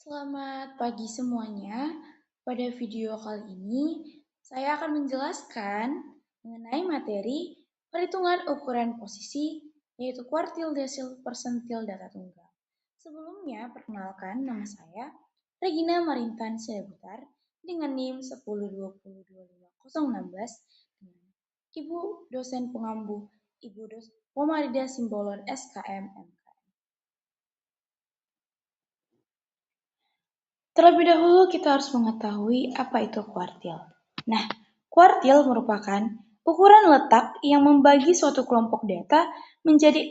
Selamat pagi semuanya. Pada video kali ini, saya akan menjelaskan mengenai materi perhitungan ukuran posisi, yaitu kuartil, desil, persentil, data tunggal. Sebelumnya, perkenalkan nama saya, Regina Marintan Sirebutar, dengan NIM 102025016, dengan Ibu dosen pengampu, Ibu dosen Pomarida Simbolon SKM MK. Terlebih dahulu kita harus mengetahui apa itu kuartil. Nah, kuartil merupakan ukuran letak yang membagi suatu kelompok data menjadi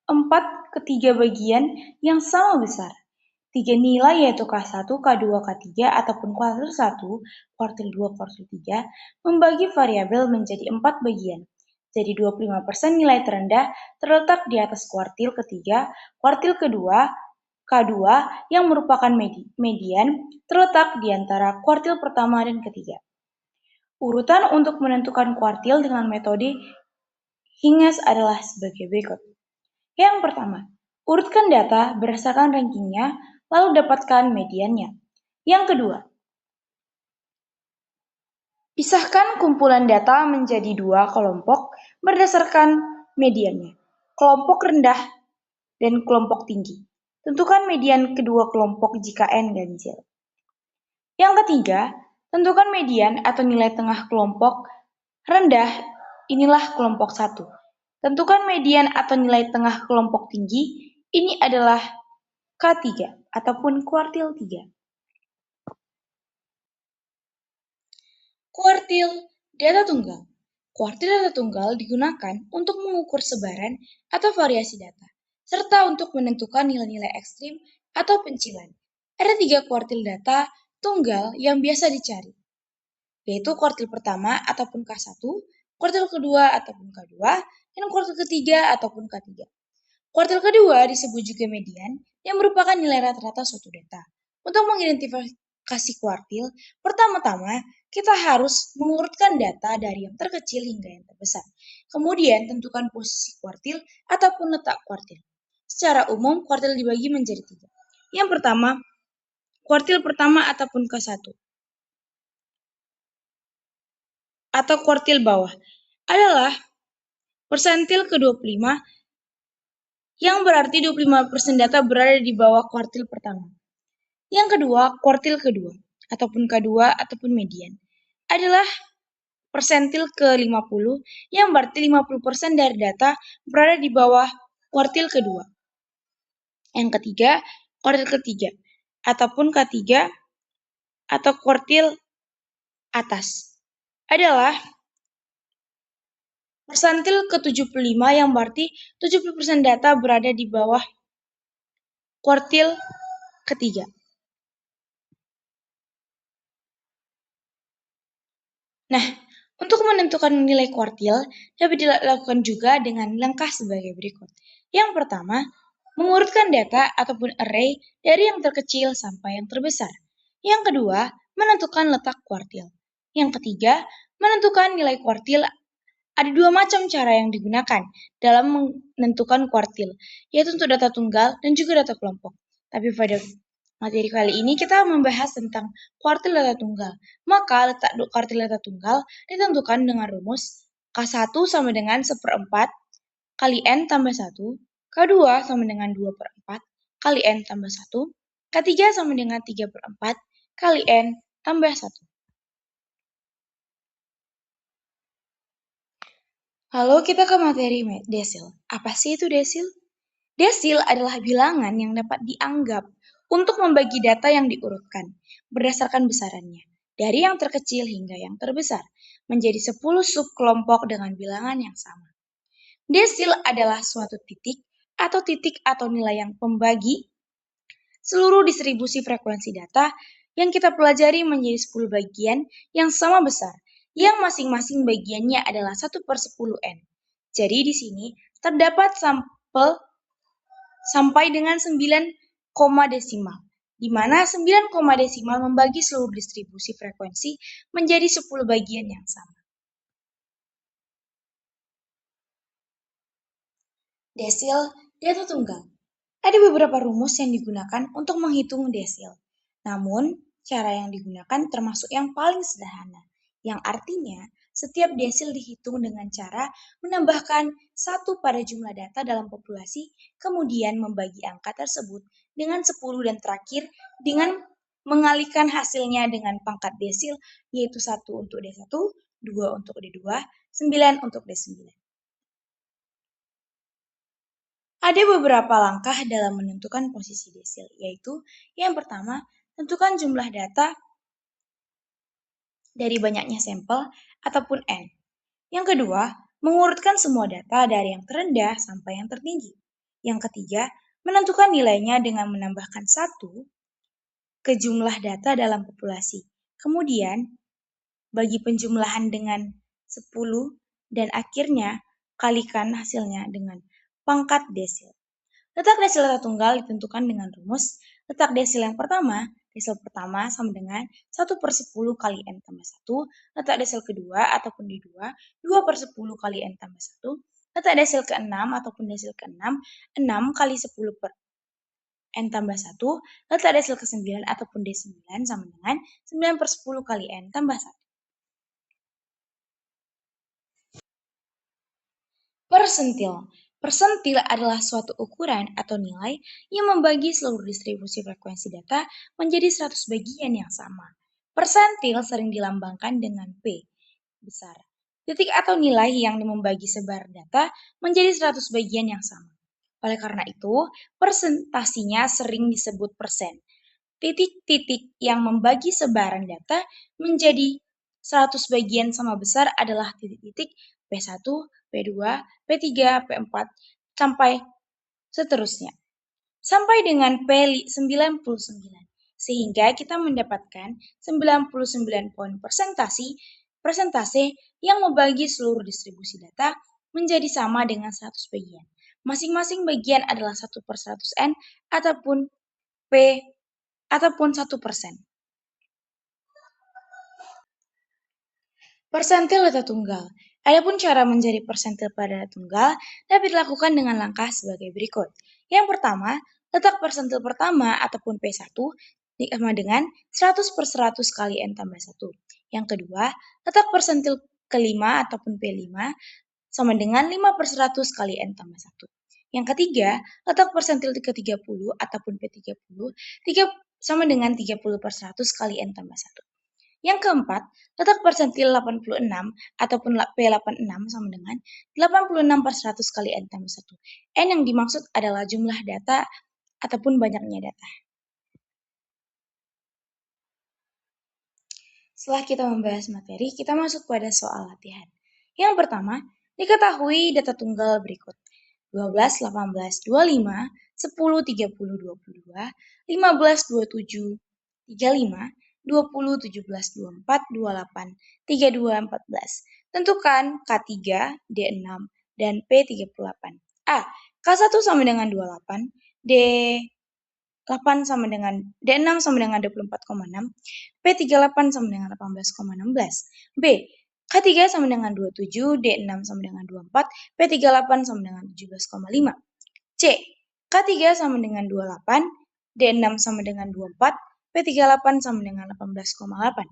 4 ke 3 bagian yang sama besar. 3 nilai yaitu K1, K2, K3 ataupun kuartil 1, kuartil 2, kuartil 3 membagi variabel menjadi 4 bagian. Jadi 25% nilai terendah terletak di atas kuartil ketiga, kuartil kedua, K2 yang merupakan median terletak di antara kuartil pertama dan ketiga. Urutan untuk menentukan kuartil dengan metode Hinges adalah sebagai berikut. Yang pertama, urutkan data berdasarkan rankingnya, lalu dapatkan mediannya. Yang kedua, pisahkan kumpulan data menjadi 2 kelompok berdasarkan mediannya, kelompok rendah dan kelompok tinggi. Tentukan median kedua kelompok jika N ganjil. Yang ketiga, tentukan median atau nilai tengah kelompok rendah, inilah kelompok 1. Tentukan median atau nilai tengah kelompok tinggi, ini adalah K3 ataupun kuartil 3. Kuartil data tunggal. Kuartil data tunggal digunakan untuk mengukur sebaran atau variasi data, serta untuk menentukan nilai-nilai ekstrim atau pencilan. Ada 3 kuartil data tunggal yang biasa dicari, yaitu kuartil pertama ataupun K1, kuartil kedua ataupun K2, dan kuartil ketiga ataupun K3. Kuartil kedua disebut juga median, yang merupakan nilai rata-rata suatu data. Untuk mengidentifikasi kuartil, pertama-tama kita harus mengurutkan data dari yang terkecil hingga yang terbesar. Kemudian tentukan posisi kuartil ataupun letak kuartil. Secara umum, kuartil dibagi menjadi 3. Yang pertama, kuartil pertama ataupun K1. Atau kuartil bawah adalah persentil ke-25 yang berarti 25% data berada di bawah kuartil pertama. Yang kedua, kuartil kedua ataupun K2 ataupun median adalah persentil ke-50 yang berarti 50% dari data berada di bawah kuartil kedua. Yang ketiga, kuartil ketiga ataupun K3 atau kuartil atas adalah persentil ke-75 yang berarti 70% data berada di bawah kuartil ketiga. Nah, untuk menentukan nilai kuartil dapat dilakukan juga dengan langkah sebagai berikut. Yang pertama, mengurutkan data ataupun array dari yang terkecil sampai yang terbesar. Yang kedua, menentukan letak kuartil. Yang ketiga, menentukan nilai kuartil. Ada 2 macam cara yang digunakan dalam menentukan kuartil, yaitu untuk data tunggal dan juga data kelompok. Tapi pada materi kali ini kita membahas tentang kuartil data tunggal. Maka letak kuartil data tunggal ditentukan dengan rumus K1 sama dengan 1/4 kali N tambah 1, K2 sama dengan 2/4 kali N tambah 1, K3 sama dengan 3/4 kali N tambah 1. Lalu kita ke materi desil. Apa sih itu desil? Desil adalah bilangan yang dapat dianggap untuk membagi data yang diurutkan berdasarkan besarannya, dari yang terkecil hingga yang terbesar, menjadi 10 subkelompok dengan bilangan yang sama. Desil adalah suatu titik atau nilai yang pembagi seluruh distribusi frekuensi data yang kita pelajari menjadi 10 bagian yang sama besar, yang masing-masing bagiannya adalah 1/10 N. Jadi di sini terdapat sampel sampai dengan 9 koma desimal, di mana 9 koma desimal membagi seluruh distribusi frekuensi menjadi 10 bagian yang sama. Desil data tunggal Ada beberapa rumus yang digunakan untuk menghitung desil. Namun, cara yang digunakan termasuk yang paling sederhana, yang artinya setiap desil dihitung dengan cara menambahkan 1 pada jumlah data dalam populasi, kemudian membagi angka tersebut dengan 10 dan terakhir dengan mengalihkan hasilnya dengan pangkat desil, yaitu 1 untuk D1, 2 untuk D2, 9 untuk D9. Ada beberapa langkah dalam menentukan posisi desil, yaitu yang pertama, tentukan jumlah data dari banyaknya sampel ataupun N. Yang kedua, mengurutkan semua data dari yang terendah sampai yang tertinggi. Yang ketiga, menentukan nilainya dengan menambahkan 1 ke jumlah data dalam populasi. Kemudian, bagi penjumlahan dengan 10 dan akhirnya kalikan hasilnya dengan pangkat desil. Letak desil data tunggal ditentukan dengan rumus letak desil yang pertama, desil pertama sama dengan 1/10 kali N tambah 1, letak desil kedua ataupun D2, 2/10 kali N tambah 1, letak desil ke-6 ataupun desil ke-6, 6 kali 10 per N tambah 1, letak desil ke-9 ataupun D9 sama dengan 9/10 kali N tambah 1. Persentil. Persentil adalah suatu ukuran atau nilai yang membagi seluruh distribusi frekuensi data menjadi 100 bagian yang sama. Persentil sering dilambangkan dengan P besar. Titik atau nilai yang membagi sebar data menjadi 100 bagian yang sama. Oleh karena itu, persentasinya sering disebut persen. Titik-titik yang membagi sebaran data menjadi 100 bagian sama besar adalah titik-titik P1, P2, P3, P4, sampai seterusnya. Sampai dengan P99. Sehingga kita mendapatkan 99 poin persentase yang membagi seluruh distribusi data menjadi sama dengan 100 bagian. Masing-masing bagian adalah 1/100N ataupun P ataupun 1%. Persentil data tunggal. Adapun cara menjadi persentil pada data tunggal dapat dilakukan dengan langkah sebagai berikut. Yang pertama, letak persentil pertama ataupun P1 sama dengan 100/100 kali N tambah 1. Yang kedua, letak persentil kelima ataupun P5 sama dengan 5/100 kali N tambah 1. Yang ketiga, letak persentil ke-30 ataupun P30 sama dengan 30/100 kali N tambah 1. Yang keempat, letak persentil 86 ataupun P86 sama dengan 86/100 kali N tambah 1. N yang dimaksud adalah jumlah data ataupun banyaknya data. Setelah kita membahas materi, kita masuk pada soal latihan. Yang pertama, diketahui data tunggal berikut. 12, 18, 25, 10, 30, 22, 15, 27, 35, 20, 17, 24, 28, 32, 14. Tentukan K3, D6, dan P38. A. K1 sama dengan 28, D8 sama dengan D6 sama dengan 24,6, P38 sama dengan 18,16. B. K3 sama dengan 27, D6 sama dengan 24, P38 sama dengan 17,5. C. K3 sama dengan 28, D6 sama dengan 24, P38 sama dengan 18,8.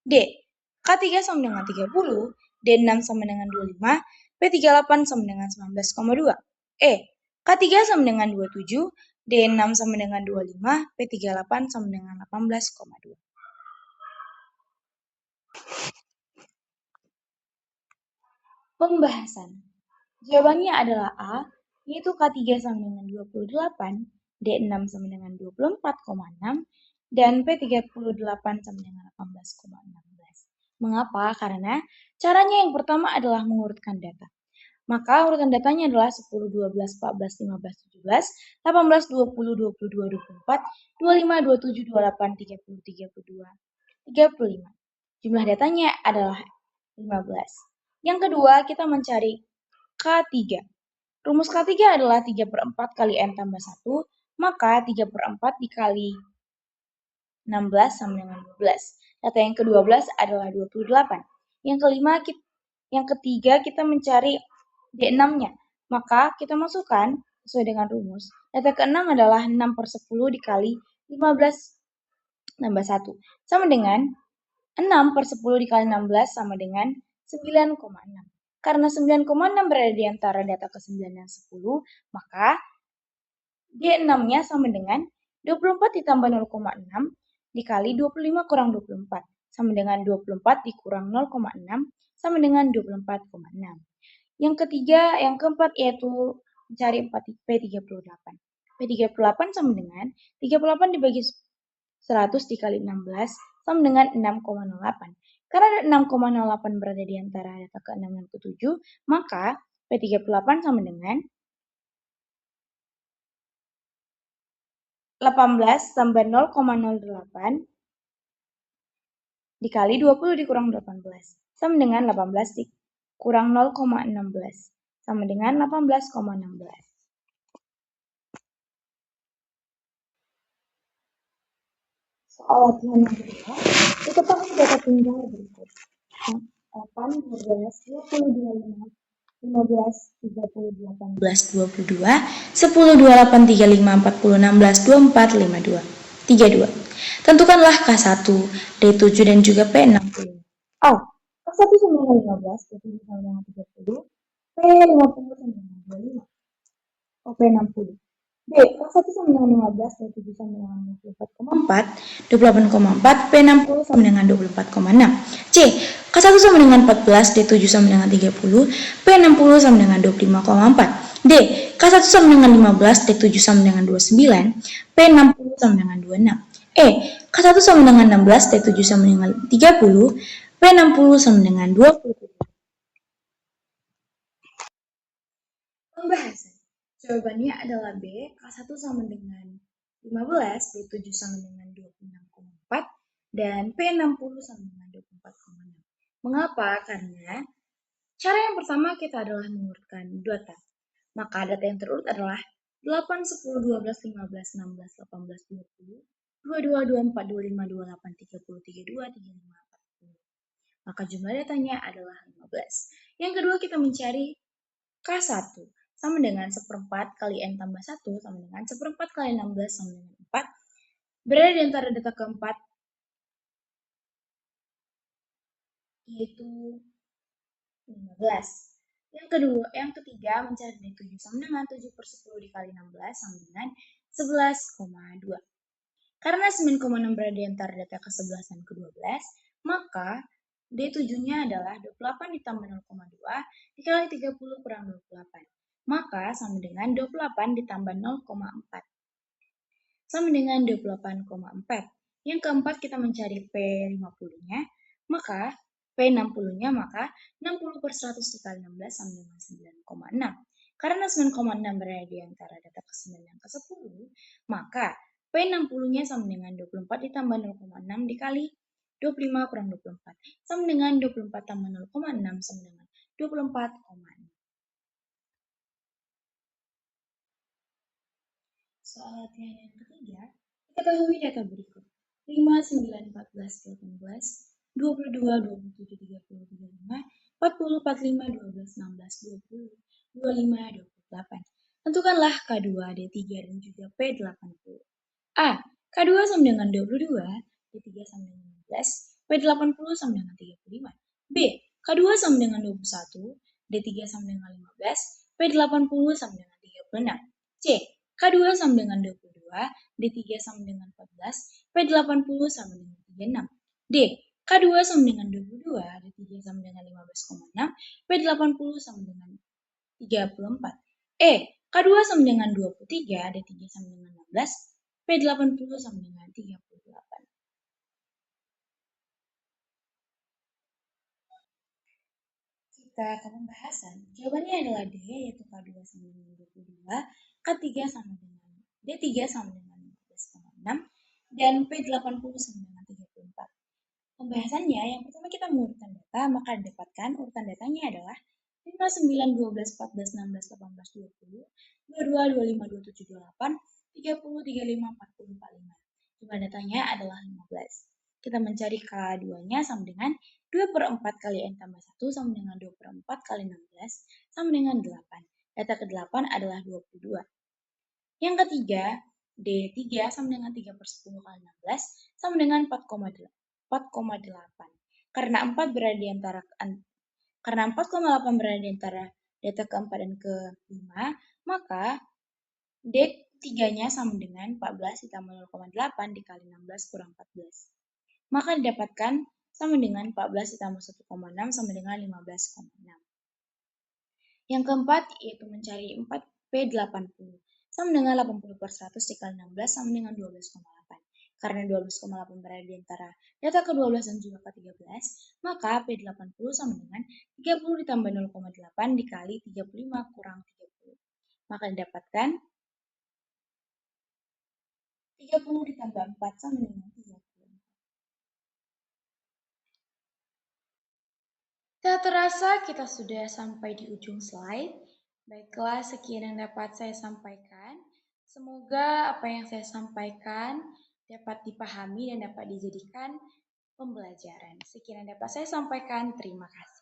D. K3 sama dengan 30, D6 sama dengan 25, P38 sama dengan 19,2. E. K3 sama dengan 27, D6 sama dengan 25, P38 sama dengan 18,2. Pembahasan. Jawabannya adalah A, yaitu K3 sama dengan 28, D6 sama dengan 24,6, dan P38 sama dengan 18,16. Mengapa? Karena caranya yang pertama adalah mengurutkan data. Maka urutan datanya adalah 10, 12, 14, 15, 17, 18, 20, 22, 24, 25, 27, 28, 30, 32, 35. Jumlah datanya adalah 15. Yang kedua, kita mencari K3. Rumus K3 adalah 3/4 kali N tambah 1, maka 3/4 dikali 16 sama dengan 12. Data yang ke-12 adalah 28. Yang ketiga kita mencari D6-nya. Maka kita masukkan sesuai dengan rumus Data ke-6 adalah 6 per 10 dikali 15 tambah 1. Sama dengan 6 per 10 dikali 16 sama dengan 9,6. Karena 9,6 berada di antara data ke-9 dan 10, maka D6-nya sama dengan 24 ditambah 0,6 dikali 25 kurang 24. Sama dengan 24 dikurang 0,6 sama dengan 24,6. Yang keempat yaitu mencari P38. P38 sama dengan 38 dibagi 100 dikali 16 sama dengan 6,08. Karena 6,08 berada di antara data ke-6 dan ke-7, maka P38 sama dengan 18 tambah 0,08 dikali 20 dikurang 18 sama dengan 18 dikurang 0,16 sama dengan 18,16. Soal latihan yang kedua, diketahui data tunggal berikut. 8, 12, 22, 15, 30, 18, 22, 10, 28, 35, 40, 16, 24, 52, 32. Tentukanlah K1, D7, dan juga P60. A. K1 sama dengan 15, D7 sama dengan 30, P50 sama dengan 25, P60. B. K1 sama dengan 15, D7 sama dengan 24,4, 28,4, P60 sama dengan 24,6. C. K1 sama dengan 14, D7 sama dengan 30, P60 sama dengan 25,4. D. K1 sama dengan 15, D7 sama dengan 29, P60 sama dengan 26. E. K1 sama dengan 16, D7 sama dengan 30, P60 sama dengan 27. Pembahasan. Jawabannya adalah B. K1 sama dengan 15, B7 sama dengan 26,4, dan P60 sama dengan 24,6. Mengapa? Karena cara yang pertama kita adalah mengurutkan data. Maka data yang terurut adalah 8, 10, 12, 15, 16, 18, 20, 22, 24, 25, 28, 30, 32, 35, 40. Maka jumlah datanya adalah 15. Yang kedua kita mencari K1 sama dengan 1/4 kali N tambah 1 sama dengan 1/4 kali 16 sama dengan 4. Berada di antara data keempat, yaitu 15. Yang ketiga mencari D7 sama dengan 7 per 10 dikali 16 sama dengan 11,2. Karena 9,6 berada di antara data ke-11 dan ke-12, maka D7-nya adalah 28 ditambah 0,2 dikali 30 kurang 28. Maka sama dengan 28 ditambah 0,4. Sama dengan 28,4. Yang keempat kita mencari P50-nya, maka P60-nya maka 60 per 100 dikali 16 sama dengan 9,6. Karena 9,6 berada di antara data ke-9 dan ke-10, maka P60-nya sama dengan 24 ditambah 0,6 dikali 25 kurang 24. Sama dengan 24 tambah 0,6 sama dengan 24,6. Soal latihan yang ketiga, ketahui data berikut. 5, 9, 14, 18, 22, 27, 30, 35, 40, 45, 12, 16, 20, 25, 28. Tentukanlah K2, D3, dan juga P80. A. K2 sama dengan 22, D3 sama dengan 15, P80 sama dengan 35. B. K2 sama dengan 21, D3 sama dengan 15, P80 sama dengan 36. C. K2 sama dengan 22, D3 sama dengan 14, P80 sama dengan 36. D. K2 sama dengan 22, D3 sama dengan 15,6, P80 sama dengan 34. E. K2 sama dengan 23, D3 sama dengan 16, P80 sama dengan 38. Kita akan pembahasan. Jawabannya adalah D, yaitu K2 sama dengan 22, K3 sama dengan D3 sama dengan 15,6, dan P80 sama dengan 34. Pembahasannya, yang pertama kita mengurutkan data, maka didapatkan urutan datanya adalah 5, 9, 12, 14, 16, 18, 20, 22, 25, 27, 28, 30, 35, 40, 45. Jumlah datanya adalah 15. Kita mencari K2-nya sama dengan 2/4 kali N tambah 1 sama dengan 2/4 kali 16 sama dengan 8. Data ke-8 adalah 22. Yang ketiga, D3 sama dengan 3 per 10 kali 16 sama dengan 4,8. Karena 4 berada di antara karena 4,8 berada di antara data keempat dan kelima, maka D3-nya sama dengan 14 ditambah 0,8 dikali 16 kurang 14. Maka didapatkan sama dengan 14 ditambah 1,6 sama dengan 15,6. Yang keempat yaitu mencari 4P80 sama dengan 80 per 100 dikali 16 sama dengan 12,8. Karena 12,8 berada di antara data ke-12 dan juga ke-13, maka P80 sama dengan 30 ditambah 0,8 dikali 35 kurang 30. Maka didapatkan 30 ditambah 4 sama dengan 30. Tak terasa kita sudah sampai di ujung slide. Baiklah, sekian yang dapat saya sampaikan. Semoga apa yang saya sampaikan dapat dipahami dan dapat dijadikan pembelajaran. Sekian yang dapat saya sampaikan. Terima kasih.